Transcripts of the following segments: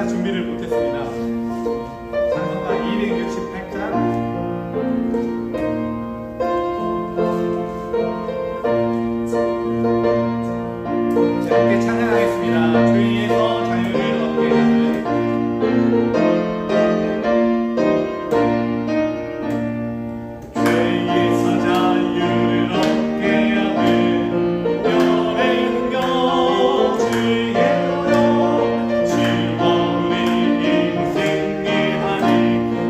찬송가 준비를 못했습니다. 찬송가 268장 함께 찬양하겠습니다. 죄에서 자유를 얻게 하는 죄에서 자유를 얻게 하는 열의 능력 주의 노력 주와 우리 인생의 하니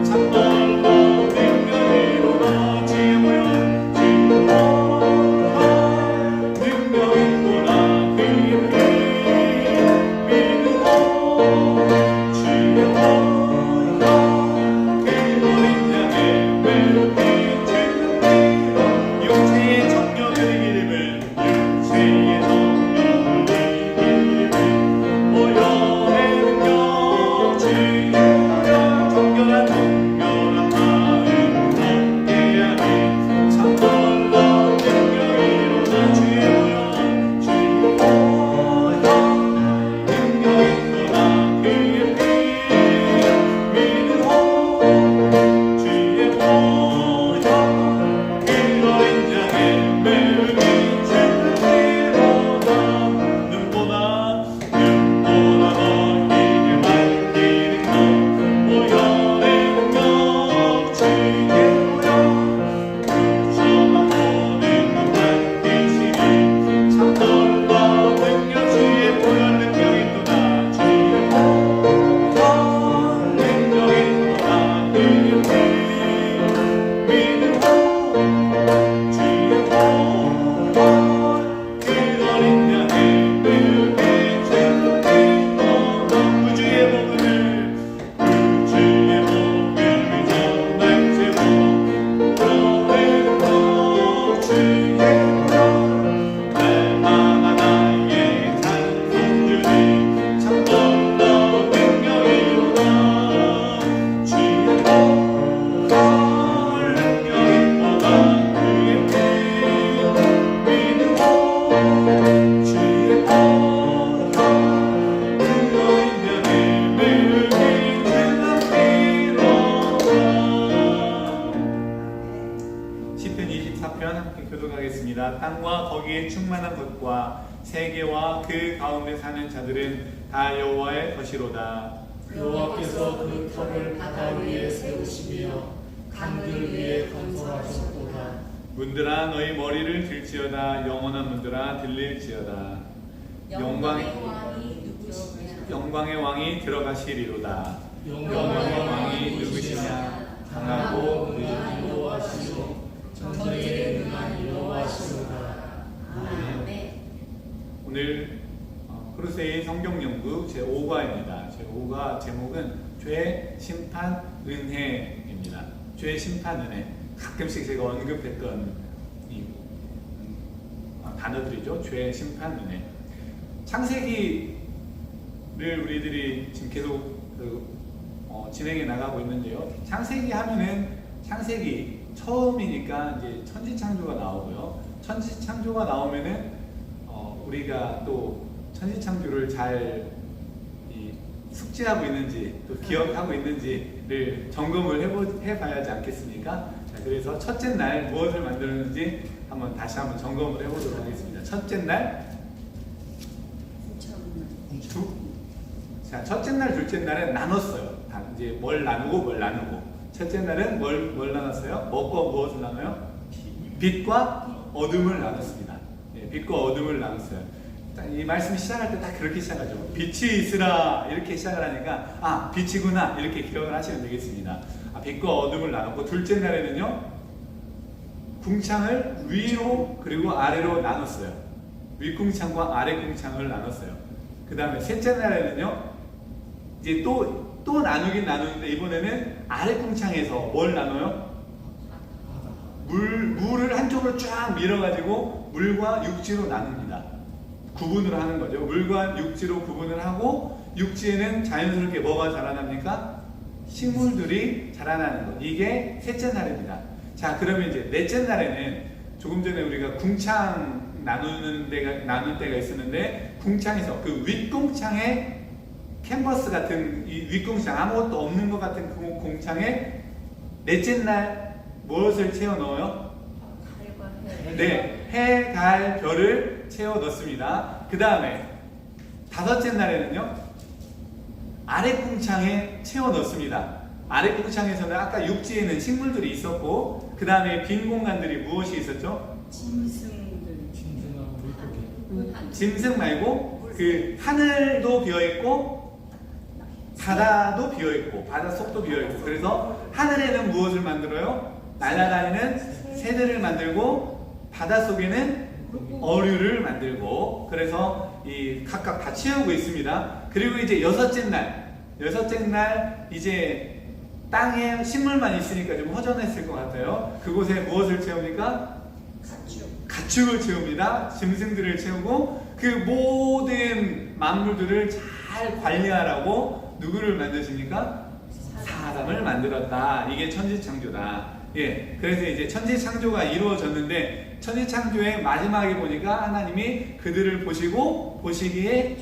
참 놀라운 능력이로다 주의 모여 땅과 거기에 충만한 것과 세계와 그 가운데 사는 자들은 다 여호와의 것이로다. 여호와께서 그 탑을 바다 위에 세우시며 강들 위에 건설하셨도다. 문들아 너희 머리를 들지어다. 영원한 문들아 들릴지어다. 영광의 왕이 들어가시리로다. 영광의 왕이 누구시냐? 강하고 능한 여호와시요 전쟁에 능한 여호와시로다. 아멘. 오늘 크루세이 성경연구 제5과입니다. 제5과 제목은 죄, 심판, 은혜입니다. 죄, 심판, 은혜. 가끔씩 제가 언급했던 이 단어들이죠. 죄, 심판, 은혜. 창세기를 우리들이 지금 계속 진행해 나가고 있는데요. 창세기 하면은 창세기 처음이니까 이제 천지창조가 나오고요. 천지창조가 나오면은 우리가 또 천지창조를 잘 숙지하고 있는지 또 기억하고 있는지를 점검을 해봐야지 않겠습니까? 자, 그래서 첫째 날 무엇을 만들었는지 다시 한번 점검을 해보도록 하겠습니다. 첫째 날 자, 첫째 날, 둘째 날은 나눴어요. 이제 뭘 나누고 첫째 날은 뭘 나눴어요? 뭐과 무엇을 나눠요? 빛과 어둠을 나눴습니다. 네, 빛과 어둠을 나눴어요. 이 말씀이 시작할 때 딱 그렇게 시작하죠. 빛이 있으라 이렇게 시작을 하니까 빛이구나 이렇게 기억을 하시면 되겠습니다. 빛과 어둠을 나눴고 둘째 날에는요 궁창을 위로 그리고 아래로 나눴어요. 윗궁창과 아래궁창을 나눴어요. 그 다음에 셋째 날에는요 이제 또 나누긴 나누는데 이번에는 아래궁창에서 뭘 나눠요? 물을 한쪽으로 쫙 밀어가지고 물과 육지로 나눕니다. 구분을 하는 거죠. 물과 육지로 구분을 하고 육지에는 자연스럽게 뭐가 자라납니까? 식물들이 자라나는 것. 이게 셋째 날입니다. 자, 그러면 이제 넷째 날에는 조금 전에 우리가 궁창 나눌 때가 있었는데 궁창에서 그 윗궁창에 캔버스 같은 이 윗공창, 아무것도 없는 것 같은 그 공창에 넷째 날 무엇을 채워 넣어요? 네, 해, 달, 별을 채워 넣습니다. 그 다음에 다섯째 날에는요, 아래 공창에 채워 넣습니다. 아래 공창에서는 아까 육지에는 식물들이 있었고, 그 다음에 빈 공간들이 무엇이 있었죠? 짐승하고 물고기. 짐승 말고 그 하늘도 비어 있고 바다도 비어 있고 바닷속도 비어 있고, 그래서 하늘에는 무엇을 만들어요? 날아다니는 새들을 만들고 바닷속에는 어류를 만들고, 그래서 이 각각 다 채우고 있습니다. 그리고 이제 여섯째 날 이제 땅에 식물만 있으니까 좀 허전했을 것 같아요. 그곳에 무엇을 채웁니까? 가축을 채웁니다. 짐승들을 채우고, 그 모든 만물들을 잘 관리하라고 누구를 만드십니까? 사람을 만들었다. 이게 천지창조다. 예, 그래서 이제 천지창조가 이루어졌는데, 천지창조의 마지막에 보니까 하나님이 그들을 보시고 보시기에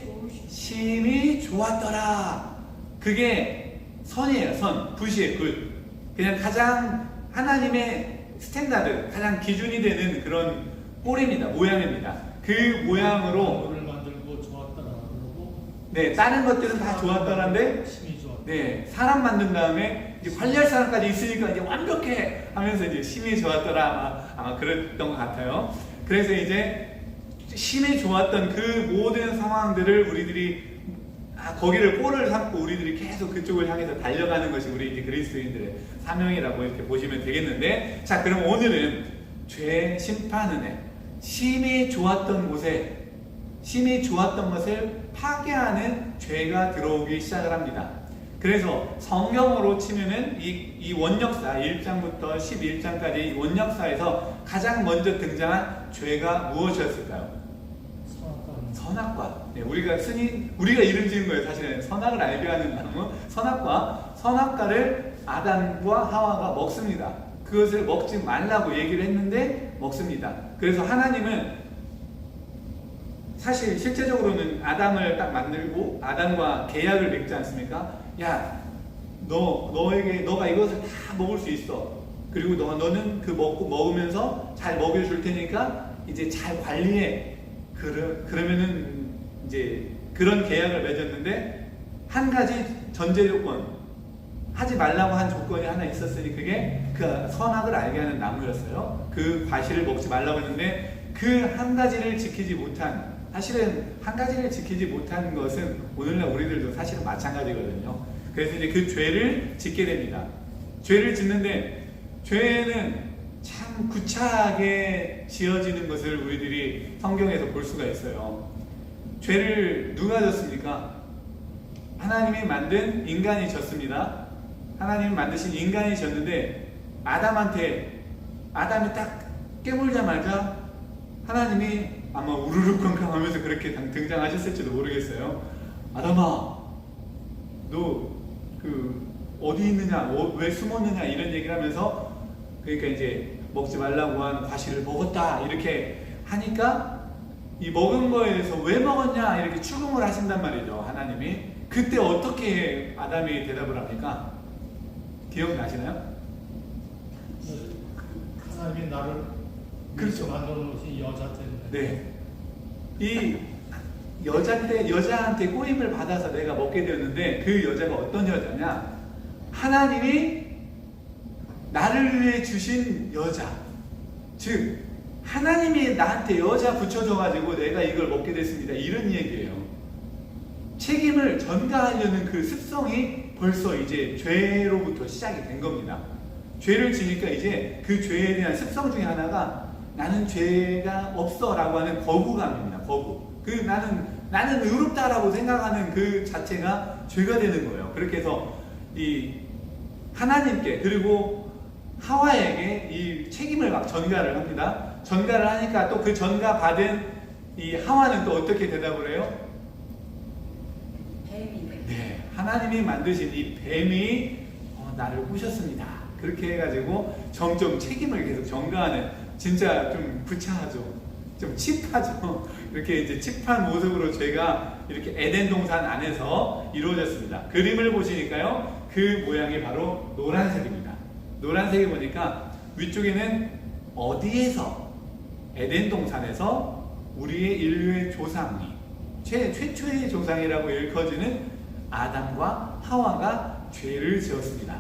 심히 좋았더라. 그게 선이에요. 선, 굿이에요. 굿. 그냥 가장 하나님의 스탠다드, 가장 기준이 되는 그런 꼴입니다. 모양입니다. 그 모양으로 물을 만들고 좋았더라 그러고. 네, 다른 것들은 다 좋았더란데, 심히 좋았다. 네, 사람 만든 다음에 이제 관리할 사람까지 있으니까 이제 완벽해 하면서 이제 심히 좋았더라, 아마 그랬던 것 같아요. 그래서 이제 심히 좋았던 그 모든 상황들을 우리들이 거기를 꼴을 삼고 우리들이 계속 그쪽을 향해서 달려가는 것이 우리 이제 그리스도인들의 사명이라고 이렇게 보시면 되겠는데, 자, 그럼 오늘은 죄 심판 은혜, 심히 좋았던 곳에, 심히 좋았던 것을 파괴하는 죄가 들어오기 시작을 합니다. 그래서 성경으로 치면은 이 원역사 1장부터 11장까지 이 원역사에서 가장 먼저 등장한 죄가 무엇이었을까요? 선악과. 네, 우리가 이름 지은 거예요. 사실은 선악을 알게 하는 나무, 선악과를 아담과 하와가 먹습니다. 그것을 먹지 말라고 얘기를 했는데 먹습니다. 그래서 하나님은 사실 실제적으로는 아담을 딱 만들고 아담과 계약을 맺지 않습니까? 야, 너가 이것을 다 먹을 수 있어. 그리고 너는 그 먹으면서 잘 먹여줄 테니까 이제 잘 관리해. 그러면은 이제 그런 계약을 맺었는데, 한 가지 전제 조건, 하지 말라고 한 조건이 하나 있었으니 그게 그 선악을 알게 하는 나무였어요. 그 과실을 먹지 말라고 했는데 그 한 가지를 지키지 못한, 사실은 한 가지를 지키지 못한 것은 오늘날 우리들도 사실은 마찬가지거든요. 그래서 이제 그 죄를 짓게 됩니다. 죄를 짓는데, 죄는 참 구차하게 지어지는 것을 우리들이 성경에서 볼 수가 있어요. 죄를 누가 졌습니까? 하나님이 만든 인간이 졌습니다. 하나님이 만드신 인간이 졌는데, 아담이 딱 깨물자마자 하나님이 아마 우르르쾅쾅 하면서 그렇게 등장하셨을지도 모르겠어요. 아담아, 너 어디 있느냐, 왜 숨었느냐, 이런 얘기를 하면서, 그러니까 이제 먹지 말라고 한 과실을 먹었다 이렇게 하니까, 이 먹은 거에 대해서 왜 먹었냐 이렇게 추궁을 하신단 말이죠. 하나님이. 그때 어떻게 아담이 대답을 합니까? 기억나시나요? 하나님이 나를 그렇죠. 만들어 놓으신 여자 때문에. 네. 이 여자한테 꼬임을 받아서 내가 먹게 되었는데, 그 여자가 어떤 여자냐? 하나님이 나를 위해 주신 여자. 즉, 하나님이 나한테 여자 붙여줘가지고 내가 이걸 먹게 됐습니다. 이런 얘기예요. 책임을 전가하려는 그 습성이 벌써 이제 죄로부터 시작이 된 겁니다. 죄를 지니까 이제 그 죄에 대한 습성 중에 하나가 나는 죄가 없어 라고 하는 거부감입니다. 거부. 나는 의롭다라고 생각하는 그 자체가 죄가 되는 거예요. 그렇게 해서 이 하나님께, 그리고 하와에게 이 책임을 막 전가를 합니다. 전가를 하니까 또 그 전가 받은 이 하와는 또 어떻게 대답을 해요? 네, 하나님이 만드신 이 뱀이 나를 꼬셨습니다. 그렇게 해가지고 점점 책임을 계속 전가하는, 진짜 좀 구차하죠. 좀 칩하죠. 이렇게 이제 칩한 모습으로 죄가 이렇게 에덴 동산 안에서 이루어졌습니다. 그림을 보시니까요, 그 모양이 바로 노란색입니다. 노란색이 보니까 위쪽에는 어디에서, 에덴 동산에서 우리의 인류의 조상이, 최초의 조상이라고 일컬어지는 아담과 하와가 죄를 지었습니다.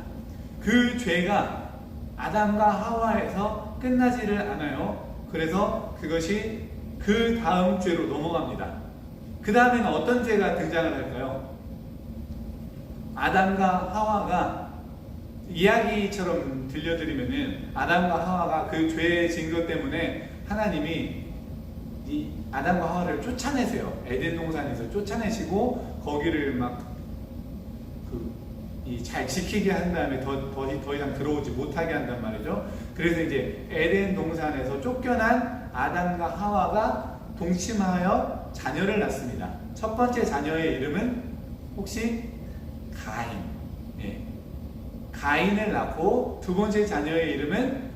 그 죄가 아담과 하와에서 끝나지를 않아요. 그래서 그것이 그 다음 죄로 넘어갑니다. 그 다음에는 어떤 죄가 등장을 할까요? 아담과 하와가, 이야기처럼 들려드리면은 아담과 하와가 그 죄의 증거 때문에 하나님이 이 아담과 하와를 쫓아내세요. 에덴 동산에서 쫓아내시고 거기를 막 잘 지키게 한 다음에 더 이상 들어오지 못하게 한단 말이죠. 그래서 이제 에덴 동산에서 쫓겨난 아담과 하와가 동침하여 자녀를 낳습니다. 첫 번째 자녀의 이름은 혹시 가인. 예. 가인을 낳고 두 번째 자녀의 이름은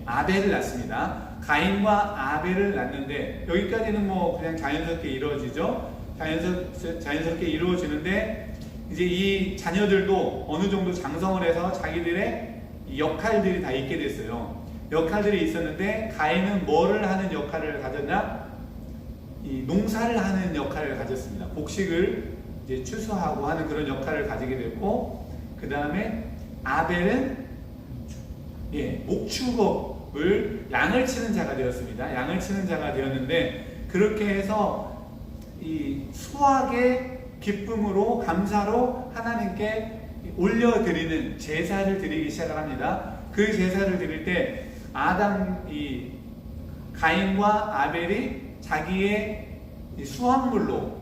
아벨을 낳습니다. 가인과 아벨을 낳는데 여기까지는 뭐 그냥 자연스럽게 이루어지죠. 자연스럽게 이루어지는데 이제 이 자녀들도 어느 정도 장성을 해서 자기들의 역할들이 다 있게 됐어요. 역할들이 있었는데 가인은 뭐를 하는 역할을 가졌냐? 이 농사를 하는 역할을 가졌습니다. 곡식을 이제 추수하고 하는 그런 역할을 가지게 됐고, 그 다음에 아벨은 목축업을 양을 치는 자가 되었습니다. 양을 치는 자가 되었는데 그렇게 해서 이 수확의 기쁨으로 감사로 하나님께 올려드리는 제사를 드리기 시작을 합니다. 그 제사를 드릴 때 가인과 아벨이 자기의 수확물로,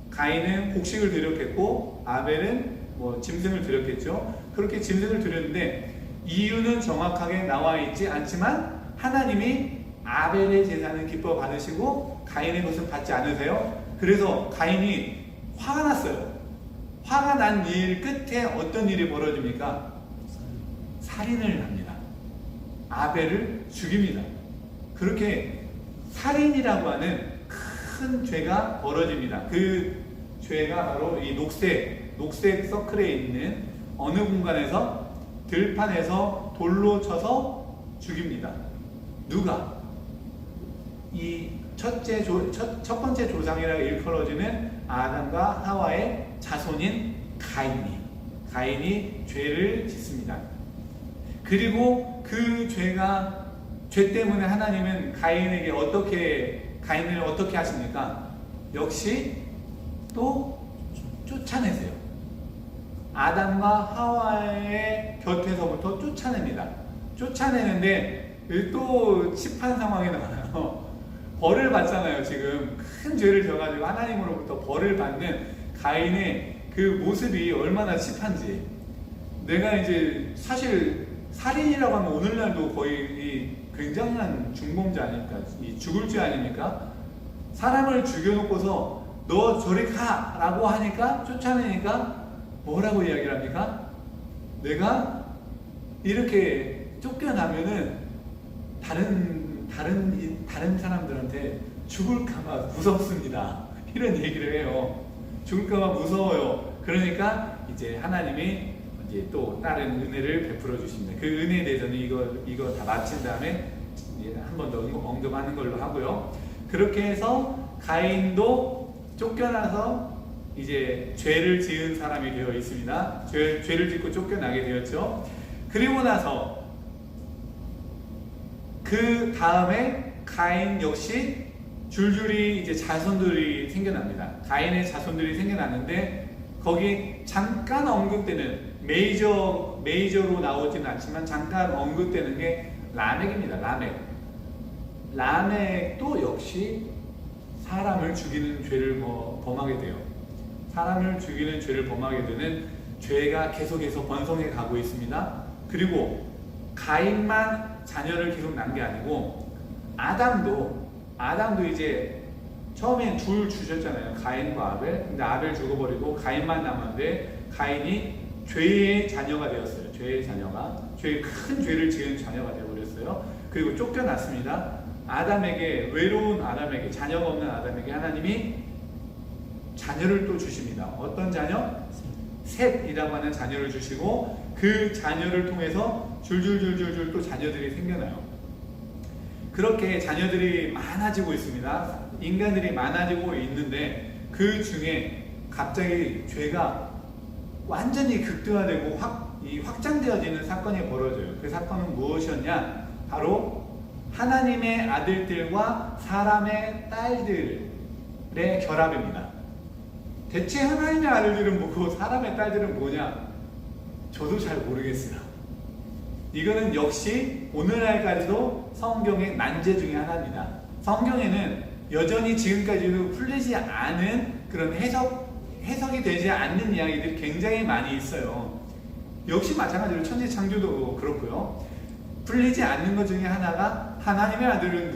가인은 곡식을 드렸겠고 아벨은 뭐 짐승을 드렸겠죠. 그렇게 짐승을 드렸는데 이유는 정확하게 나와 있지 않지만 하나님이 아벨의 제사는 기뻐 받으시고 가인의 것은 받지 않으세요. 그래서 가인이 화가 났어요. 화가 난 일 끝에 어떤 일이 벌어집니까? 살인을 합니다. 아벨을 죽입니다. 그렇게 살인이라고 하는 큰 죄가 벌어집니다. 그 죄가 바로 이 녹색 서클에 있는 어느 공간에서 들판에서 돌로 쳐서 죽입니다. 누가? 이 첫 번째 조상이라고 일컬어지는 아담과 하와의 자손인 가인이 죄를 짓습니다. 그리고 그 죄 때문에 하나님은 가인을 어떻게 하십니까? 역시 또 쫓아내세요. 아담과 하와의 곁에서부터 쫓아냅니다. 쫓아내는데 또 칩한 상황이 나와요. 벌을 받잖아요. 지금 큰 죄를 져가지고 하나님으로부터 벌을 받는 가인의 그 모습이 얼마나 칩한지. 내가 이제 사실 살인이라고 하면 오늘날도 거의 굉장한 중범죄 아닙니까? 죽을 죄 아닙니까? 사람을 죽여놓고서 너 저리 가! 라고 하니까, 쫓아내니까 뭐라고 이야기를 합니까? 내가 이렇게 쫓겨나면은 다른 사람들한테 죽을까봐 무섭습니다. 이런 얘기를 해요. 죽을까봐 무서워요. 그러니까 이제 하나님이 이제 또 다른 은혜를 베풀어 주십니다. 그 은혜에 대해서는 이거 다 마친 다음에 한 번 더 언급하는 걸로 하고요. 그렇게 해서 가인도 쫓겨나서 이제 죄를 지은 사람이 되어 있습니다. 죄를 짓고 쫓겨나게 되었죠. 그리고 나서 그 다음에 가인 역시 줄줄이 이제 자손들이 생겨납니다. 가인의 자손들이 생겨났는데 거기 잠깐 언급되는 메이저로 나오지는 않지만 잠깐 언급되는 게 라멕입니다. 라멕도 역시 사람을 죽이는 죄를 범하게 돼요. 사람을 죽이는 죄를 범하게 되는 죄가 계속해서 번성해 가고 있습니다. 그리고 가인만 자녀를 계속 낳은 게 아니고 아담도 이제 처음에 둘 주셨잖아요. 가인과 아벨. 근데 아벨 죽어버리고 가인만 남았는데 가인이 죄의 자녀가 되었어요. 큰 죄를 지은 자녀가 되어버렸어요. 그리고 쫓겨났습니다. 아담에게, 외로운 아담에게, 자녀가 없는 아담에게 하나님이 자녀를 또 주십니다. 어떤 자녀? 셋이라고 하는 자녀를 주시고 그 자녀를 통해서 줄줄줄줄줄 또 자녀들이 생겨나요. 그렇게 자녀들이 많아지고 있습니다. 인간들이 많아지고 있는데 그 중에 갑자기 죄가 완전히 극대화되고 확장되어지는 사건이 벌어져요. 그 사건은 무엇이었냐? 바로 하나님의 아들들과 사람의 딸들의 결합입니다. 대체 하나님의 아들들은 뭐고 사람의 딸들은 뭐냐? 저도 잘 모르겠어요. 이거는 역시 오늘날까지도 성경의 난제 중에 하나입니다. 성경에는 여전히 지금까지도 풀리지 않은 그런 해석이 되지 않는 이야기들이 굉장히 많이 있어요. 역시 마찬가지로 천지창조도 그렇고요. 풀리지 않는 것 중에 하나가 하나님의 아들은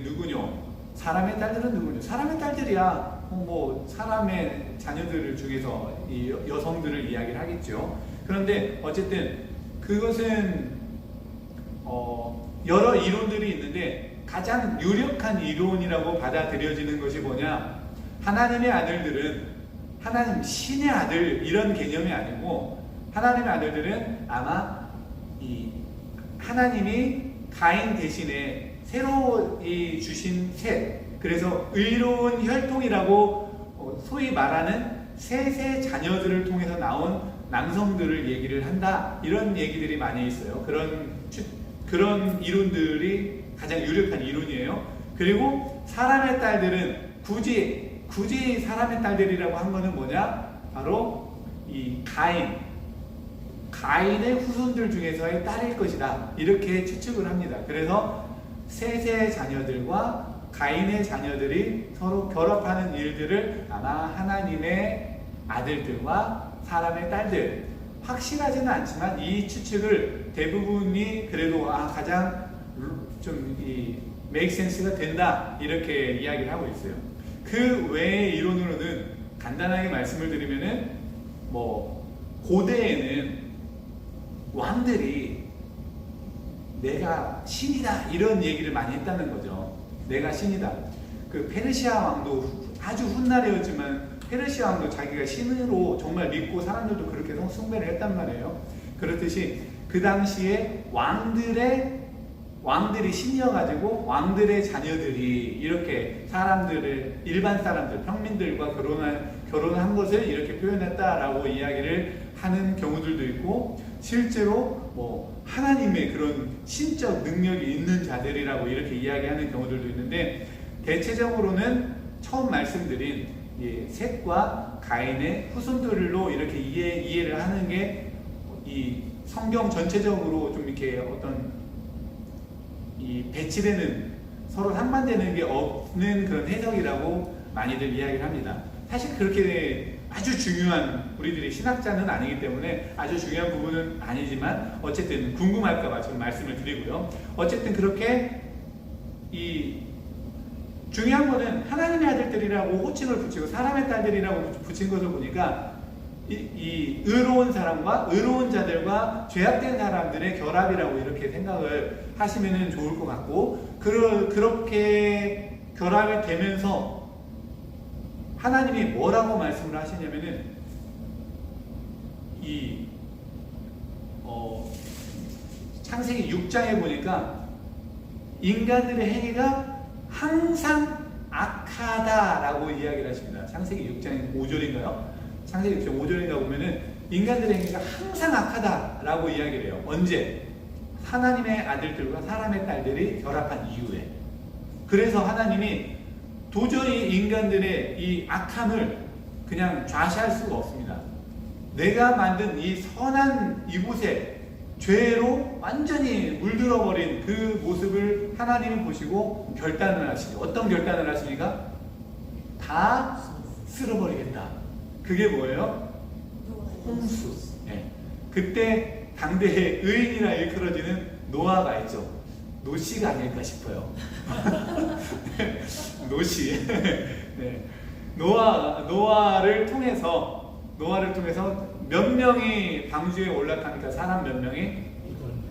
누구뇨? 사람의 딸들은 누구뇨? 사람의 딸들이야 뭐 사람의 자녀들 중에서 이 여성들을 이야기를 하겠죠. 그런데 어쨌든 그것은 여러 이론들이 있는데 가장 유력한 이론이라고 받아들여지는 것이 뭐냐? 하나님의 아들들은 하나님 신의 아들 이런 개념이 아니고 하나님의 아들들은 아마 이 하나님이 가인 대신에 새로 주신 셋, 그래서 의로운 혈통이라고 소위 말하는 셋의 자녀들을 통해서 나온 남성들을 얘기를 한다, 이런 얘기들이 많이 있어요. 그런 이론들이 가장 유력한 이론이에요. 그리고 사람의 딸들은 굳이 사람의 딸들이라고 한 거는 뭐냐? 바로 이 가인의 후손들 중에서의 딸일 것이다, 이렇게 추측을 합니다. 그래서 셋의 자녀들과 가인의 자녀들이 서로 결합하는 일들을 아마 하나님의 아들들과 사람의 딸들, 확실하지는 않지만 이 추측을 대부분이 그래도 가장 좀 make sense가 된다, 이렇게 이야기를 하고 있어요. 그 외의 이론으로는 간단하게 말씀을 드리면은 뭐 고대에는 왕들이 내가 신이다 이런 얘기를 많이 했다는 거죠. 내가 신이다. 그 페르시아 왕도 아주 훗날이었지만 페르시아 왕도 자기가 신으로 정말 믿고 사람들도 그렇게 숭배를 했단 말이에요. 그렇듯이 그 당시에 왕들이 신이어가지고 왕들의 자녀들이 이렇게 일반 사람들, 평민들과 결혼한 것을 이렇게 표현했다라고 이야기를 하는 경우들도 있고, 실제로 뭐 하나님의 그런 신적 능력이 있는 자들이라고 이렇게 이야기하는 경우들도 있는데, 대체적으로는 처음 말씀드린 셋과 가인의 후손들로 이렇게 이해를 하는 게 이 성경 전체적으로 좀 이렇게 어떤 배치되는, 서로 상반되는 게 없는 그런 해석이라고 많이들 이야기를 합니다. 사실 그렇게 아주 중요한, 우리들이 신학자는 아니기 때문에 아주 중요한 부분은 아니지만 어쨌든 궁금할까봐 지금 말씀을 드리고요. 어쨌든 그렇게 중요한 거는 하나님의 아들들이라고 호칭을 붙이고 사람의 딸들이라고 붙인 것을 보니까 이 의로운 사람과 의로운 자들과 죄악된 사람들의 결합이라고 이렇게 생각을 하시면 좋을 것 같고, 그렇게 결합이 되면서 하나님이 뭐라고 말씀을 하시냐면은 창세기 6장에 보니까 인간들의 행위가 항상 악하다라고 이야기를 하십니다. 창세기 6장 5절인가요? 창세기 6장 5절인가 보면은 인간들의 행위가 항상 악하다라고 이야기를 해요. 언제? 하나님의 아들들과 사람의 딸들이 결합한 이후에. 그래서 하나님이 도저히 인간들의 이 악함을 그냥 좌시할 수가 없습니다. 내가 만든 이 선한 이곳에 죄로 완전히 물들어버린 그 모습을 하나님이 보시고 결단을 하시죠. 어떤 결단을 하십니까? 다 쓸어버리겠다. 그게 뭐예요? 홍수. 네. 그때 당대의 의인이라 일컬어지는 노아가 있죠. 노씨가 아닐까 싶어요. 노씨. 네. 노아를 통해서 몇 명이 방주에 올라탑니까? 사람 몇 명이?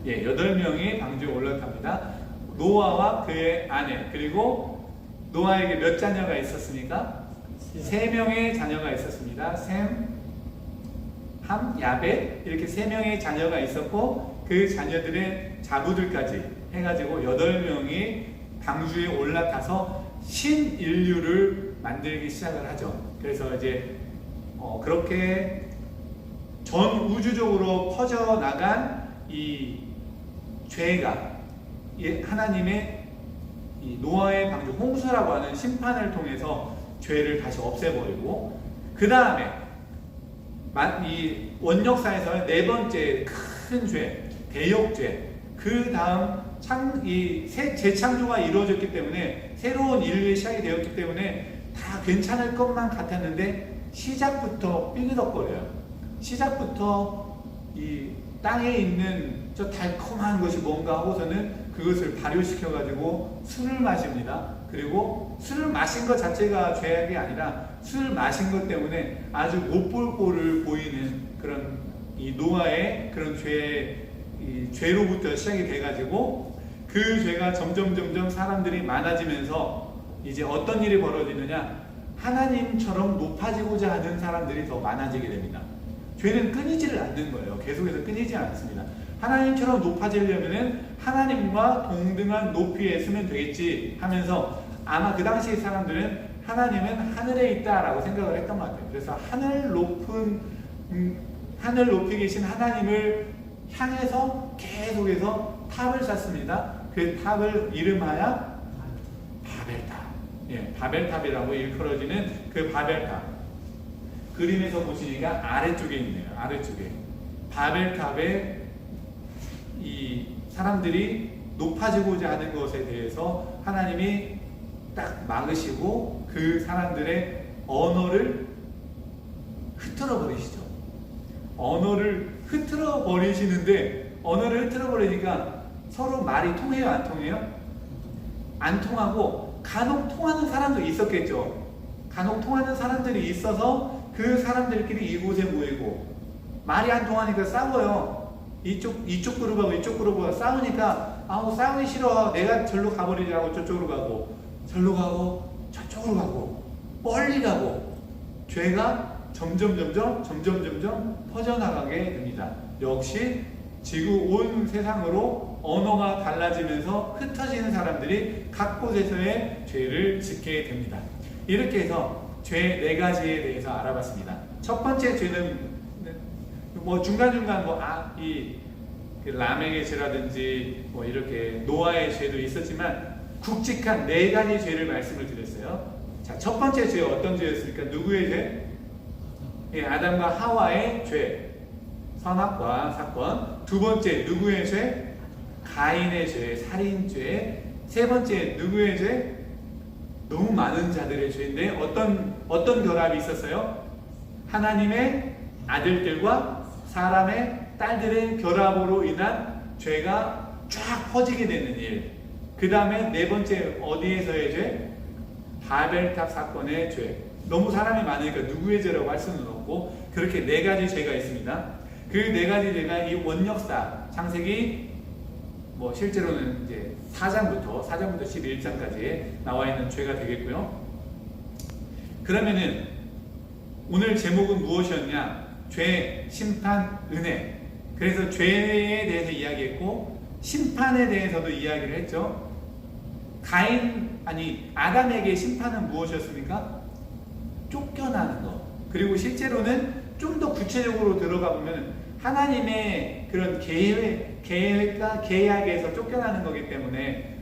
8명이 방주에 올라탑니다. 노아와 그의 아내, 그리고 노아에게 몇 자녀가 있었습니까? 세 명의 자녀가 있었습니다. 셈, 함, 야벳, 이렇게 세 명의 자녀가 있었고 그 자녀들의 자부들까지 해가지고 8명이 방주에 올라타서 신인류를 만들기 시작을 하죠. 그래서 이제 그렇게 전 우주적으로 퍼져나간 이 죄가 하나님의 이 노아의 방주 홍수라고 하는 심판을 통해서 죄를 다시 없애버리고, 그 다음에 이 원역사에서는 네 번째 큰 죄, 대역죄, 그 다음 재창조가 이루어졌기 때문에 새로운 인류의 시작이 되었기 때문에 다 괜찮을 것만 같았는데 시작부터 삐그덕거려요. 시작부터 이 땅에 있는 저 달콤한 것이 뭔가 하고서는 그것을 발효시켜가지고 술을 마십니다. 그리고 술을 마신 것 자체가 죄악이 아니라 술을 마신 것 때문에 아주 못 볼 꼴을 보이는 그런 이 노아의 그런 죄로부터 시작이 돼가지고 그 죄가 점점 사람들이 많아지면서 이제 어떤 일이 벌어지느냐, 하나님처럼 높아지고자 하는 사람들이 더 많아지게 됩니다. 죄는 끊이지를 않는 거예요. 계속해서 끊이지 않습니다. 하나님처럼 높아지려면은 하나님과 동등한 높이에 서면 되겠지 하면서 아마 그 당시 사람들은 하나님은 하늘에 있다라고 생각을 했던 것 같아요. 그래서 하늘 높이 계신 하나님을 향해서 계속해서 탑을 쌓습니다. 그 탑을 이름하여 바벨탑, 바벨탑이라고 일컬어지는 그 바벨탑. 그림에서 보시니까 아래쪽에 있네요. 아래쪽에 바벨탑에 이 사람들이 높아지고자 하는 것에 대해서 하나님이 딱 막으시고 그 사람들의 언어를 흐트러 버리시죠. 언어를 흐트러 버리시는데, 언어를 흐트러 버리니까 서로 말이 통해요, 안 통해요? 안 통하고 간혹 통하는 사람도 있었겠죠. 간혹 통하는 사람들이 있어서 그 사람들끼리 이곳에 모이고, 말이 안 통하니까 싸워요. 이쪽 그룹하고 이쪽 그룹하고 싸우니까 싸우기 싫어, 내가 절로 가버리지 하고 저쪽으로 가고, 절로 가고 저쪽으로 가고 멀리 가고, 죄가 점점 퍼져나가게 됩니다. 역시 지구 온 세상으로 언어가 달라지면서 흩어지는 사람들이 각 곳에서의 죄를 짓게 됩니다. 이렇게 해서 죄 4가지에 대해서 알아봤습니다. 첫 번째 죄는 중간중간 그 라멕의 죄라든지 이렇게 노아의 죄도 있었지만 굵직한 4가지 죄를 말씀을 드렸어요. 자, 첫 번째 죄 어떤 죄였습니까? 누구의 죄? 아담과 하와의 죄, 선악과 사건. 두 번째 누구의 죄? 가인의 죄, 살인죄. 세 번째 누구의 죄? 너무 많은 자들의 죄인데 어떤 결합이 있었어요? 하나님의 아들들과 사람의 딸들의 결합으로 인한 죄가 쫙 퍼지게 되는 일. 그 다음에 네 번째 어디에서의 죄? 바벨탑 사건의 죄. 너무 사람이 많으니까 누구의 죄라고 할 수는 없고, 그렇게 4가지 죄가 있습니다. 그 4가지 죄가 이 원역사 창세기 실제로는 이제 4장부터 11장까지 나와 있는 죄가 되겠고요. 그러면은 오늘 제목은 무엇이었냐? 죄, 심판, 은혜. 그래서 죄에 대해서 이야기했고 심판에 대해서도 이야기를 했죠. 아담에게 심판은 무엇이었습니까? 쫓겨나는 것. 그리고 실제로는 좀 더 구체적으로 들어가 보면 하나님의 그런 계획과 계약에서 쫓겨나는 거기 때문에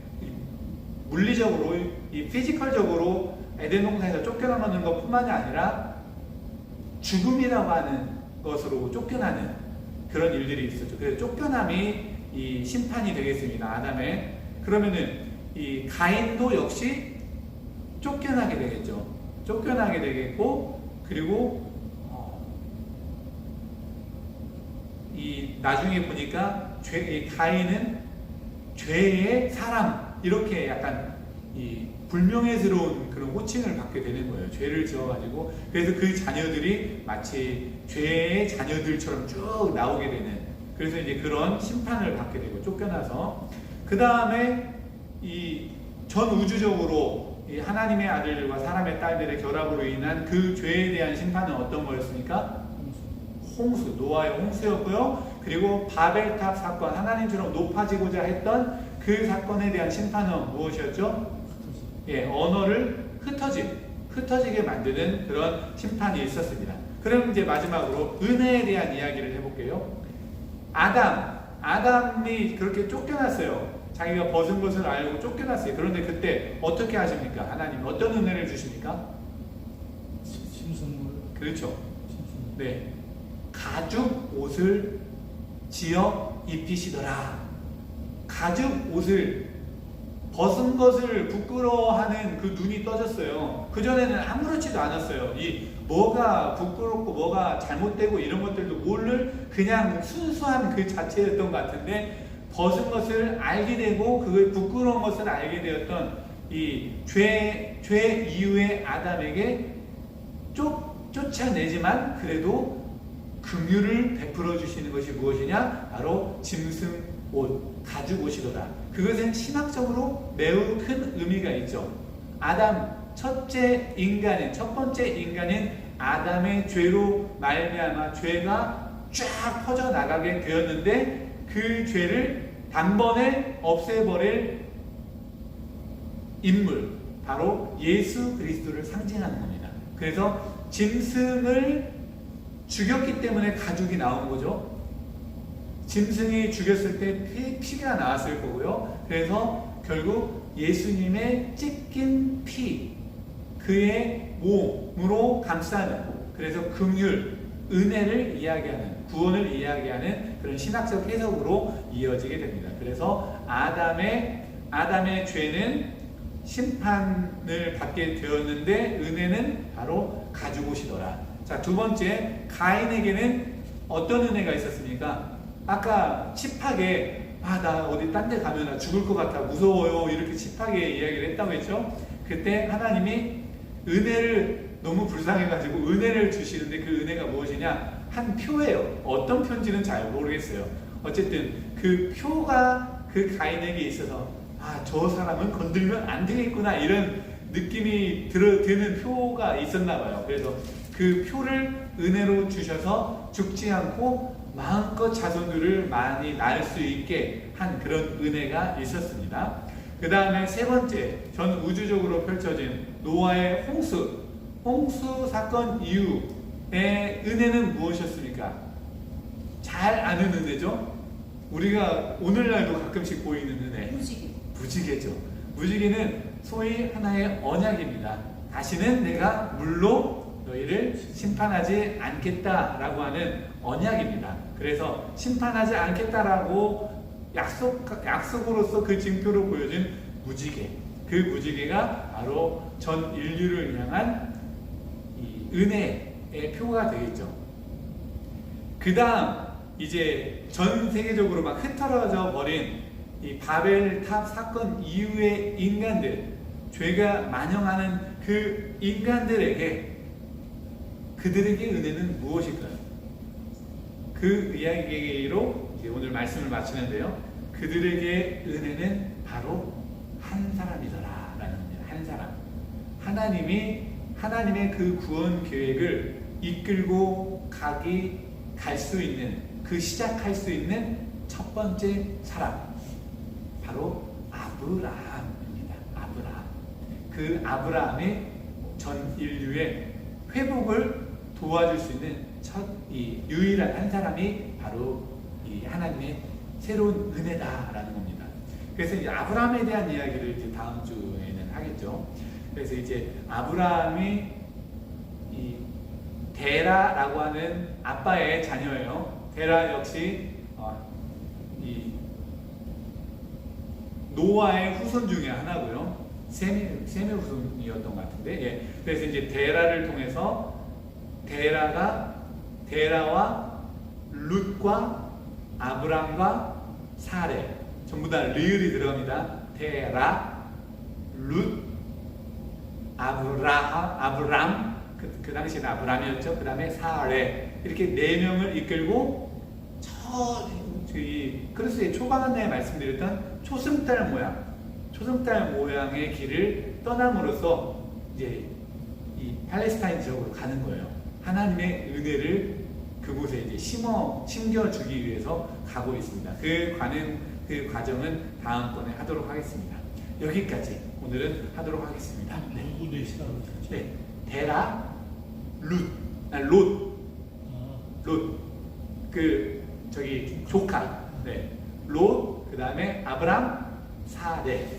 물리적으로, 이 피지컬적으로 에덴 동산에서 쫓겨나는 것뿐만이 아니라 죽음이라고 하는 것으로 쫓겨나는 그런 일들이 있었죠. 그래서 쫓겨남이 이 심판이 되겠습니다. 아담의. 그러면은 이 가인도 역시 쫓겨나게 되겠죠. 쫓겨나게 되겠고, 그리고 이 나중에 보니까 가인은 죄의 사람, 이렇게 약간 이 불명예스러운 그런 호칭을 받게 되는 거예요. 죄를 지어가지고. 그래서 그 자녀들이 마치 죄의 자녀들처럼 쭉 나오게 되는, 그래서 이제 그런 심판을 받게 되고 쫓겨나서, 그 다음에 이 전 우주적으로 이 하나님의 아들들과 사람의 딸들의 결합으로 인한 그 죄에 대한 심판은 어떤 거였습니까? 홍수, 노아의 홍수였고요. 그리고 바벨탑 사건, 하나님처럼 높아지고자 했던 그 사건에 대한 심판은 무엇이었죠? 예, 언어를 흩어지게 만드는 그런 심판이 있었습니다. 그럼 이제 마지막으로 은혜에 대한 이야기를 해볼게요. 아담이 그렇게 쫓겨났어요. 자기가 벗은 것을 알고 쫓겨났어요. 그런데 그때 어떻게 하십니까? 하나님 어떤 은혜를 주십니까? 짐승물. 그렇죠. 짐승물. 네, 가죽 옷을 지어 입히시더라. 가죽 옷을 벗은 것을 부끄러워하는 그 눈이 떠졌어요. 그전에는 아무렇지도 않았어요. 이 뭐가 부끄럽고 뭐가 잘못되고 이런 것들도 모를 그냥 순수한 그 자체였던 것 같은데, 벗은 것을 알게 되고 그 부끄러운 것을 알게 되었던 이 죄 이후의 아담에게 쫓아내지만 그래도 긍휼을 베풀어 주시는 것이 무엇이냐? 바로 짐승 옷, 가죽 옷이로다. 그것은 신학적으로 매우 큰 의미가 있죠. 첫 번째 인간인 아담의 죄로 말미암아 죄가 쫙 퍼져나가게 되었는데, 그 죄를 단번에 없애버릴 인물, 바로 예수 그리스도를 상징하는 겁니다. 그래서 짐승을 죽였기 때문에 가죽이 나온 거죠. 짐승이 죽였을 때 피가 나왔을 거고요. 그래서 결국 예수님의 찢긴 피, 그의 몸으로 감싸는, 그래서 긍휼, 은혜를 이야기하는, 구원을 이야기하는 그런 신학적 해석으로 이어지게 됩니다. 그래서 아담의 죄는 심판을 받게 되었는데 은혜는 바로 가죽 옷이더라. 자, 두 번째, 가인에게는 어떤 은혜가 있었습니까? 아까 칩하게 나 어디 딴 데 가면 나 죽을 것 같아, 무서워요, 이렇게 칩하게 이야기를 했다고 했죠. 그때 하나님이 은혜를 너무 불쌍해가지고 은혜를 주시는데, 그 은혜가 무엇이냐? 한 표예요. 어떤 표인지는 잘 모르겠어요. 어쨌든 그 표가 그 가인에게 있어서 저 사람은 건들면 안 되겠구나, 이런 느낌이 드는 표가 있었나 봐요. 그래서 그 표를 은혜로 주셔서 죽지 않고 마음껏 자손들을 많이 낳을 수 있게 한 그런 은혜가 있었습니다. 그 다음에 세 번째, 전 우주적으로 펼쳐진 노아의 홍수 사건 이후의 은혜는 무엇이었습니까? 잘 아는 은혜죠. 우리가 오늘날도 가끔씩 보이는 은혜, 무지개죠. 무지개는 소위 하나의 언약입니다. 다시는 내가 물로 너희를 심판하지 않겠다라고 하는 언약입니다. 그래서 심판하지 않겠다라고 약속으로서 그 징표로 보여준 무지개, 그 무지개가 바로 전 인류를 향한 이 은혜의 표가 되겠죠. 그 다음 이제 전 세계적으로 막 흩어져 버린 이 바벨탑 사건 이후의 인간들, 죄가 만영하는 그 인간들에게, 그들에게 은혜는 무엇일까요? 그 이야기로 이제 오늘 말씀을 마치는데요. 그들에게 은혜는 바로 한 사람이더라 라는 겁니다. 한 사람. 하나님의 그 구원 계획을 이끌고 갈 수 있는, 시작할 수 있는 첫 번째 사람, 바로 아브라함입니다. 그 아브라함이 전 인류의 회복을 도와줄 수 있는 유일한 한 사람이 바로 이 하나님의 새로운 은혜다라는 겁니다. 그래서 이제 아브라함에 대한 이야기를 이제 다음 주에는 하겠죠. 그래서 이제 아브라함이 이 데라라고 하는 아빠의 자녀예요. 데라 역시 이 노아의 후손 중에 하나고요. 셈의 후손이었던 것 같은데, 예. 그래서 이제 데라를 통해서 데라와 룻과 아브람과 사레, 전부 다 리을이 들어갑니다. 데라, 룻, 아브람, 그 당시에는 아브람이었죠. 그 다음에 사레, 이렇게 4명을 이끌고 저희 크리스의 초반에 말씀드렸던 초승달 모양, 초승달 모양의 길을 떠남으로써 이제 이 팔레스타인 지역으로 가는 거예요. 하나님의 은혜를 그곳에 이제 심겨주기 위해서 가고 있습니다. 그 과정은 다음번에 하도록 하겠습니다. 여기까지 오늘은 하도록 하겠습니다. 네. 누구 넷이라고 그랬죠? 네. 데라, 룻. 그 저기 조카. 네. 롯, 그 다음에 아브람, 사레.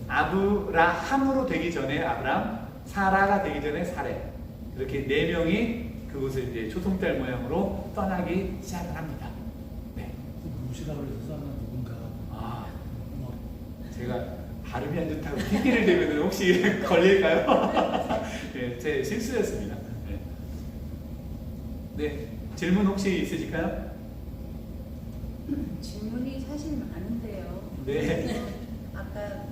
아브라함으로 되기 전에 아브람, 사라가 되기 전에 사레. 이렇게 네 명이 그곳을 이제 초승달 모양으로 떠나기 시작을 합니다. 네. 누구시라고 그래서 누군가. 뭐, 제가 발음이 안 좋다고 핑계를 대면 혹시 걸릴까요? 네, 제 실수였습니다. 네. 네, 질문 혹시 있으실까요? 질문이 사실 많은데요. 네. 아까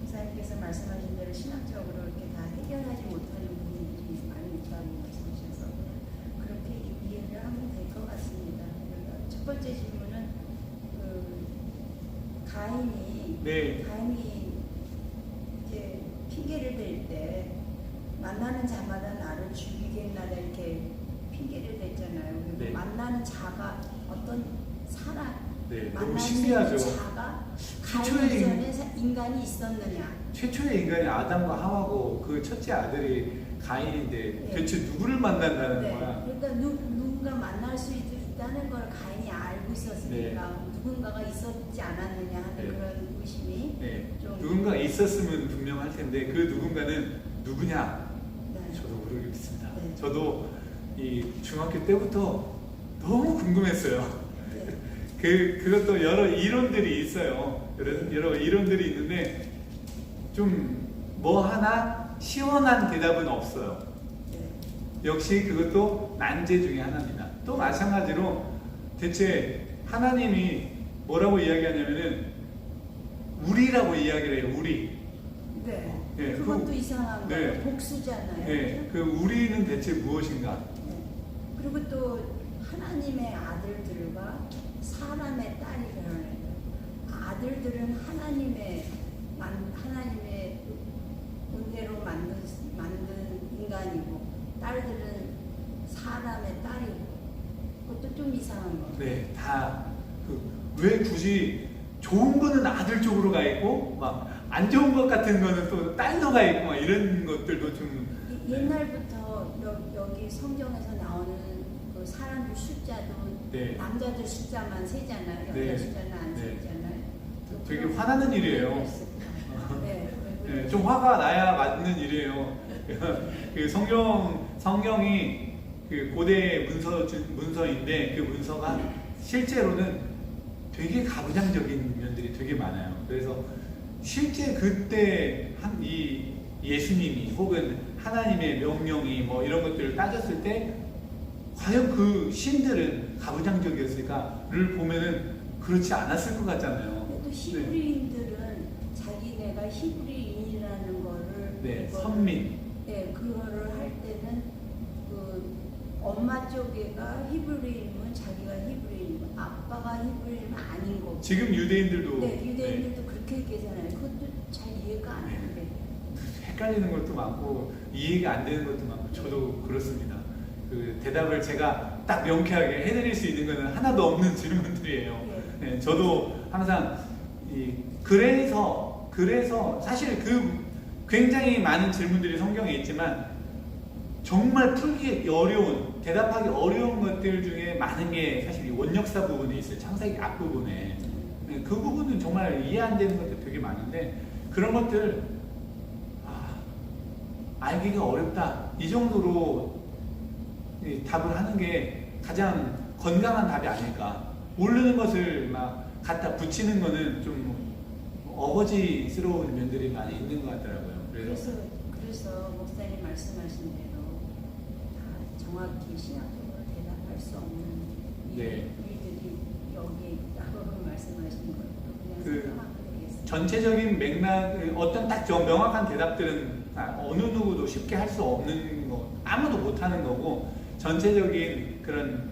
목사님께서 말씀하신 대로 신학적으로 이렇게 다 해결하지 못하는 부분들이 많이 있다고 말씀하셔서 그렇게 이해를 하면 될 것 같습니다. 그러니까 첫 번째 질문은 네. 가인이 이제 핑계를 댈 때 만나는 자마다 나를 죽이겠나다 이렇게 핑계를 댔잖아요. 그리고 네. 만나는 자가 어떤 사람 네, 너무 만나는 신기하죠. 자가 최초의 가인 전에 인간이 있었느냐? 최초의 인간이 아담과 하와고 그 첫째 아들이 가인인데 네. 대체 누구를 만난다는 네. 거야? 그러니까 누군가 만날 수 있다는 걸 가인이 알고 있었으니까 누군가가 있었지 않았느냐 하는 네. 그런 의심이 네. 좀 누군가 있었으면 분명할 텐데 그 누군가는 누구냐? 네. 저도 모르겠습니다. 네. 저도 이 중학교 때부터 너무 궁금했어요. 네. 그것도 여러 이론들이 있어요. 여러 이론들이 있는데 좀 뭐 하나 시원한 대답은 없어요. 네. 역시 그것도 난제 중에 하나입니다. 또 마찬가지로 대체 하나님이 뭐라고 이야기하냐면은 우리라고 이야기를 해요. 우리. 네. 네, 그것도 이상한 거예요. 네. 복수잖아요. 네, 그 우리는 대체 무엇인가? 네. 그리고 또 하나님의 아들들과 사람의 딸이 결혼해요. 아들들은 하나님의 은혜로 만든 인간이고 딸들은 사람의 딸이고 그것도 좀 이상한 거. 네, 다 왜 굳이 좋은 거는 아들 쪽으로 가 있고 막 안 좋은 것 같은 거는 또 딸로 가 있고 막 이런 것들도 좀 옛날부터 여기 성경에서 나오는 그 사람들 숫자도 네. 남자들 숫자만 세잖아요. 여자 네. 숫자는 안 네. 세잖아요. 되게 화나는 일이에요. 네. 네, 좀 화가 나야 맞는 일이에요. 그 성경이 그 고대 문서인데 그 문서가 실제로는 되게 가부장적인 면들이 되게 많아요. 그래서 실제 그때 이 예수님이 혹은 하나님의 명령이 뭐 이런 것들을 따졌을 때 과연 그 신들은 가부장적이었을까를 보면은 그렇지 않았을 것 같잖아요. 또 히브리인들은 자기네가 히브리인이라는 거를 네, 그거를- 선민. 네, 그거를 할 때는 그 엄마 쪽에가 히브리인이면 자기가 히브리인, 아빠가 히브리인 아닌 거고. 지금 유대인들도 네, 유대인들도 그렇게 얘기하잖아요. 그것도 잘 이해가 안 네. 되게. 헷갈리는 것도 많고 이해가 안 되는 것도 많고 저도 그렇습니다. 그 대답을 제가 딱 명쾌하게 해드릴 수 있는 것은 하나도 없는 질문들이에요. 네, 저도 항상 그래서 사실 굉장히 많은 질문들이 성경에 있지만 정말 풀기 어려운 대답하기 어려운 것들 중에 많은 게 사실 이 원역사 부분에 있어요. 창세기 앞부분에. 네, 그 부분은 정말 이해 안 되는 것들 되게 많은데 그런 것들 알기가 어렵다 이 정도로 답을 하는 게 가장 건강한 답이 아닐까. 모르는 것을 막 갖다 붙이는 거는 좀 어거지스러운 면들이 많이 있는 것 같더라고요. 그래서 목사님 말씀하신 대로 다 정확히 신학적으로 대답할 수 없는 네. 일들이 여기에 있다고 말씀하신 것도 그냥 생각하면 되겠습니다. 전체적인 맥락 어떤 딱 명확한 대답들은 어느 누구도 쉽게 할 수 없는 거, 아무도 못하는 거고 전체적인 그런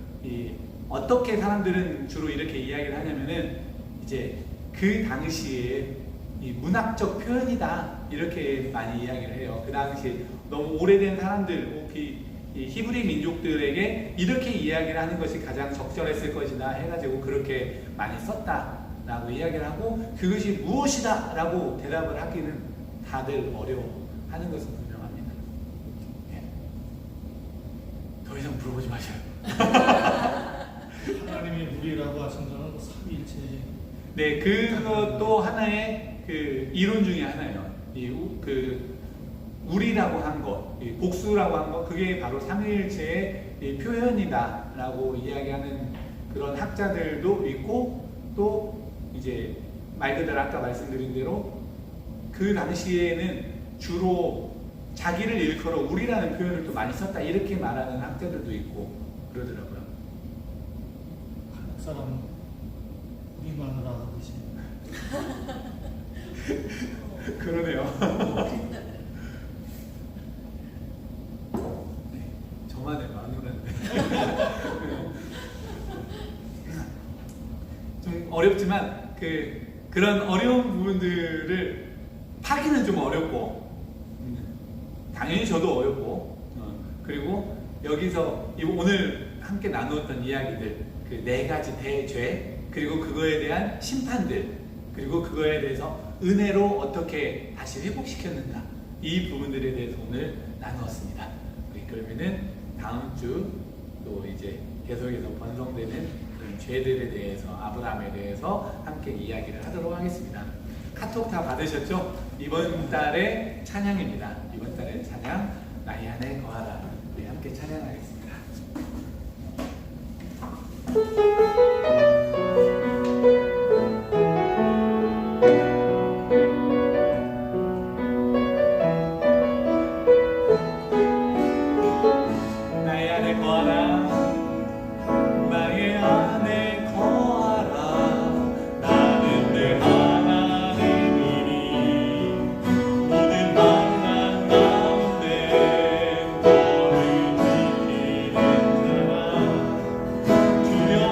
어떻게 사람들은 주로 이렇게 이야기를 하냐면은 이제 그 당시에 이 문학적 표현이다 이렇게 많이 이야기를 해요. 그 당시 너무 오래된 사람들, 이 히브리 민족들에게 이렇게 이야기를 하는 것이 가장 적절했을 것이다 해가지고 그렇게 많이 썼다라고 이야기를 하고 그것이 무엇이다라고 대답을 하기는 다들 어려워하는 것은 분명합니다. 예. 더 이상 물어보지 마셔요. 하나님이 우리라고 하신 거는 삼위일체. 네, 그것도 하나의 그 이론 중에 하나예요. 우리라고 한 것, 복수라고 한 것, 그게 바로 삼위일체의 표현이다라고 이야기하는 그런 학자들도 있고, 또 이제 말 그대로 아까 말씀드린 대로 그 당시에는 주로 자기를 일컬어 우리라는 표현을 또 많이 썼다 이렇게 말하는 학자들도 있고 그러더라고요. 한국 사람 우리 마누라 하듯이. 그러네요. 네, 저만의 마누라인데 좀 어렵지만 그런 어려운 부분들을 파기는 좀 어렵고 당연히 저도 어렵고 그리고 여기서 오늘 함께 나누었던 이야기들 그 4가지 대죄 그리고 그거에 대한 심판들 그리고 그거에 대해서 은혜로 어떻게 다시 회복시켰는가 이 부분들에 대해서 오늘 나누었습니다. 그러면은 다음 주 또 이제 계속해서 번성되는 그런 죄들에 대해서 아브라함에 대해서 함께 이야기를 하도록 하겠습니다. 카톡 다 받으셨죠? 이번 달의 찬양입니다. 이번 달의 찬양 나의 안에 거하라. 우리 함께 찬양하겠습니다. 나의 안에 거하라. 나의 안에 거하라. 나는 늘 하나님이니 모든 만난 가운데 너를 지키는 사람 주여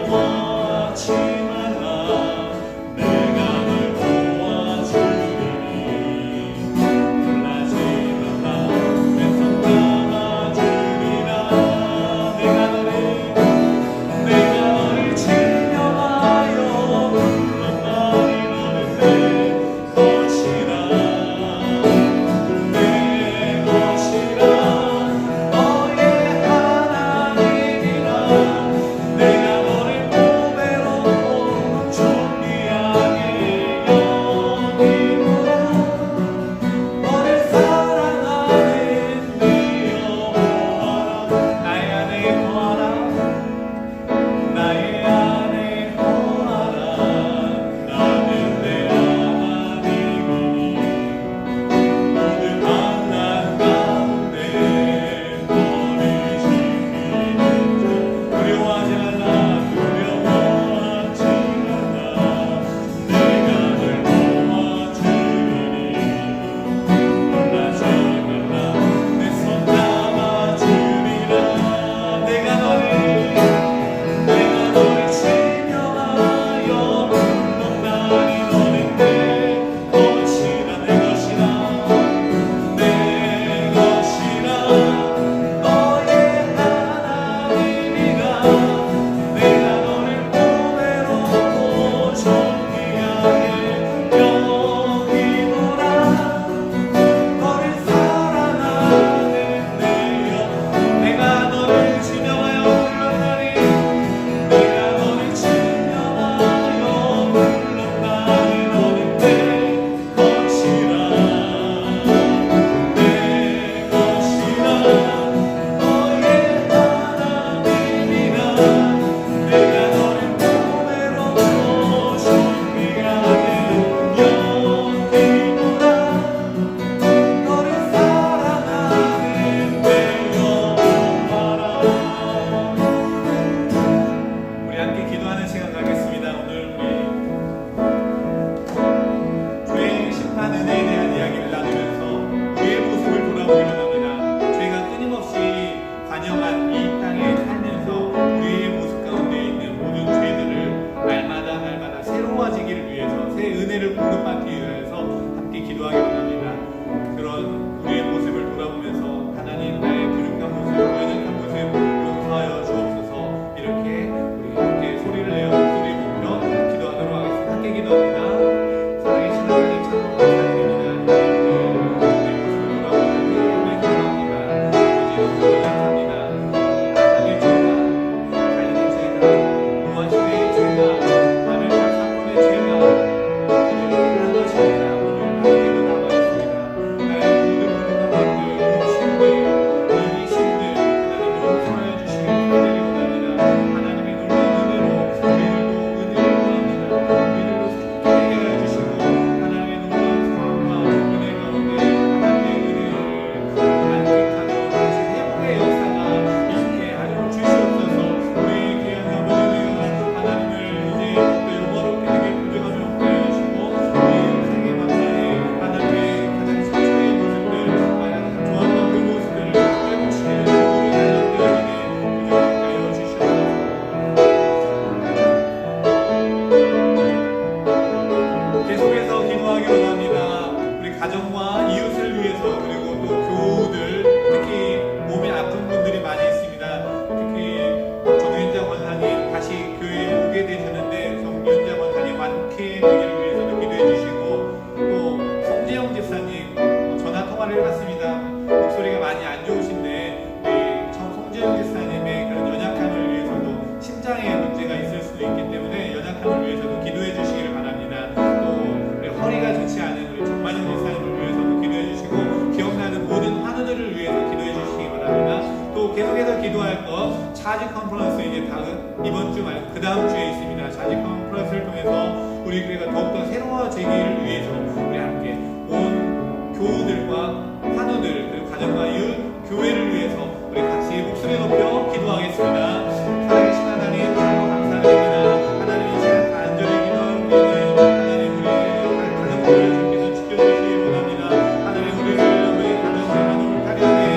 노아 시대의 죄가 바벨탑 사건의 죄가 끝난 것이 아니라 오늘 그대로 남아있습니다. 하나님 모든 것들, 육신들, 이기신들 하나님 용서하여 주시길 기다리고 갑니다. 하나님의 놀라운 은혜로 우리들도 은혜를 구합니다. 우리들도 새롭게 하여 주시고 하나님의 놀라운 사랑과 은혜 가운데 하나님의 은혜를 만끽하는 다시 회복의 역사가 있게 하여 주시옵소서. 우리 귀한 아버지가 하나님을 이제 또 영화롭게 되게 부정하며 없게 하시고 우리 세계 만사에 하나님의 가장 최초의 모습들 좋았던 그 모습들을 회복시키는 우리 하나님들에게 부정하게 하여 주시옵소서. 계속해서 기도하기로 합니다. 우리 가정과 이웃을 위해서 그리고 또 교우들 특히 몸이 아픈 분들이 많이 있습니다. 특히 정윤자 권사님 다시 교회에 오게 되셨는데 정윤자 권사님 완쾌되기를 위해서도 기도해 주시고 또 성재영 집사님 전화 통화를 해봤습니다. 목소리가 많이 안 좋으신데 우리 성재영 집사님의 그런 연약함을 위해서도 심장에 문제가 있을 수도 있기 때문에 연약함을 위해서도 기도해 주시기를 바랍니다. 또 우리 허리가 좋지 않은 우리 정만영 집사님을 위해서도 기도해 주시고 기억나는 모든 환우들을 위해서 기도해 주시기 바랍니다. 또 계속해서 기도할 것 차지 컨퍼런스 이제 이번 주 말고 그 다음 주에 있습니다. 차지 컨퍼런스를 통해서 우리 교회가 더욱더 새로워지기를 위해서 우리 함께 온 교우들과 환우들 그리고 가정과 이웃 교회를 위해서 우리 같이 목소리 높여 기도하겠습니다. 살아계신 하나님 참으로 감사드립니다. 하나님 이 시간 간절히 기도하는 우리 하나님 우리 가정들을 주께서 지켜주시기 원합니다. 하나님 우리 가정을 타리하게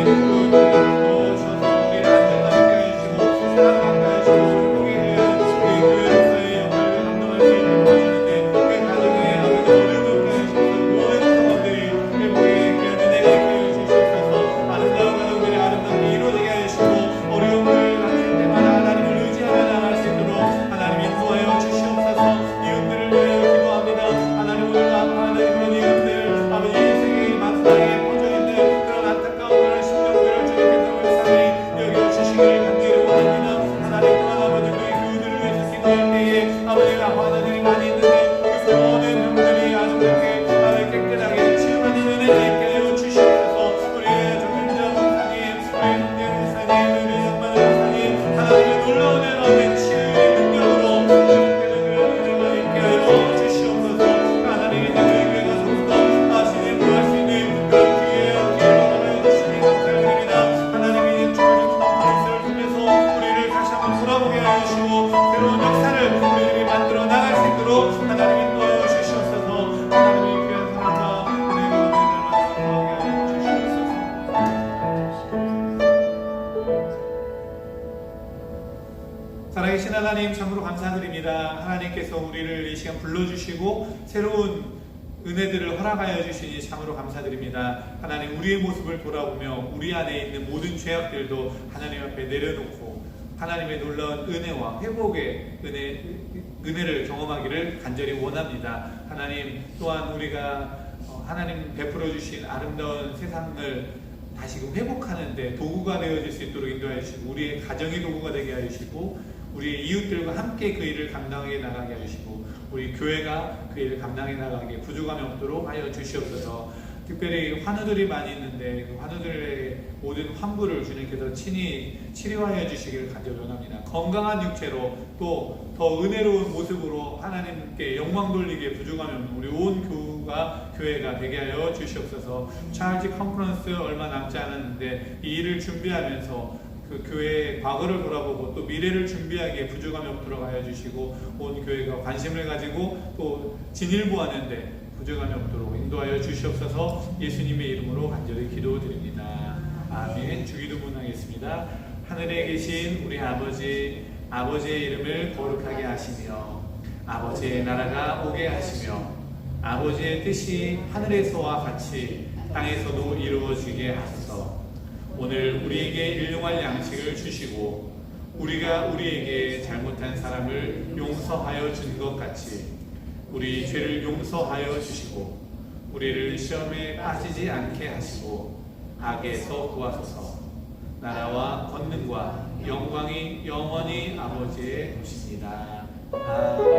도와주셔서 우리를 안전하게 해주시고 사랑하게 해주시고 행복하게 해주시고 우리 교회로서의 역할을 감당할 수 있도록 도와주는데 그 가정에 아버지 어려움을 없게 해주셔서 모든 사람들이 행복하게 귀한 은혜가 있게 해주시옵소서. 아름다운 가정들이 아름답게 이루어지게 해주시고 어려움을 당할 때마다 하나님을 의지하며 나갈 수 있도록 하나님 인도하여 주시옵소서. 이웃들을 위하여 기도합니다. 하나님 오늘도 아파하는 그런 이웃들 아버지 세계 만사에 퍼져있는 그런 안타까운 그런 심령들을 주님께서 불쌍히 여겨주시기를 간절히 원합니다. 하나님 또한 아버지 우리 교우들을 위해서 기도할 때에 아버지 아파하는 일이 많이 있는데 그 모든 병들이 아름답게 깨끗하게 치유하는 은혜가 있게 하여 주시옵소서. 우리의 정윤자 목사님 우리 성재 목사님 우리 양만의 목사님 하나님의 놀라운 은혜와 치유의 능력으로 회복되는 그런 은혜가 있게 하여 주시옵소서. 하나님의 교회가 더욱더 진을 구할 수 있는 그런 기회와 기회로 하여 주시니 감사드립니다. 하나님이 주어진 컨퍼런스를 통해서 우리를 다시 한번 돌아보게 하여 주시고 새로운 역사를 우리들이 만들어 나갈 수 있도록 하나님 인도하여 주시옵소서. 하나님의 귀한 사랑과 은혜가 우리를 만나게 하여 주시옵소서. 살아계신 하나님 참으로 감사드립니다. 하나님께서 우리를 이 시간 불러주시고 새로운 은혜들을 허락하여 주시니 참으로 감사드립니다. 하나님 우리의 모습을 돌아보며 우리 안에 있는 모든 죄악들도 하나님 앞에 내려놓고 하나님의 놀라운 은혜와 회복의 은혜를 경험하기를 간절히 원합니다. 하나님 또한 우리가 하나님 베풀어 주신 아름다운 세상을 다시금 회복하는데 도구가 되어질 수 있도록 인도하여 주시고 우리의 가정이 도구가 되게 하여 주시고 우리의 이웃들과 함께 그 일을 감당해 나가게 하시고 우리 교회가 그 일을 감당해 나가게 부족함이 없도록 하여 주시옵소서. 특별히 환우들이 많이 있는데 그 환우들의 모든 환부를 주님께서 친히 치료하여 주시기를 간절히 원합니다. 건강한 육체로 또 더 은혜로운 모습으로 하나님께 영광 돌리기에 부족함이 없는 우리 온 교회가 되게 하여 주시옵소서. 찰지 컨퍼런스 얼마 남지 않았는데 이 일을 준비하면서 그 교회의 과거를 돌아보고 또 미래를 준비하기에 부족함이 없도록 하여 주시고 온 교회가 관심을 가지고 또 진일보하는데 부족함이 없도록 인도하여 주시옵소서. 예수님의 이름으로 간절히 기도드립니다. 아멘. 주기도문 하겠습니다. 하늘에 계신 우리 아버지의 이름을 거룩하게 하시며 아버지의 나라가 오게 하시며 아버지의 뜻이 하늘에서와 같이 땅에서도 이루어지게 하소서. 오늘 우리에게 일용할 양식을 주시고 우리가 우리에게 잘못한 사람을 용서하여 준 것 같이 우리 죄를 용서하여 주시고 우리를 시험에 빠지지 않게 하시고 악에서 구하소서. 나라와 권능과 영광이 영원히 아버지의 것입니다. 아멘.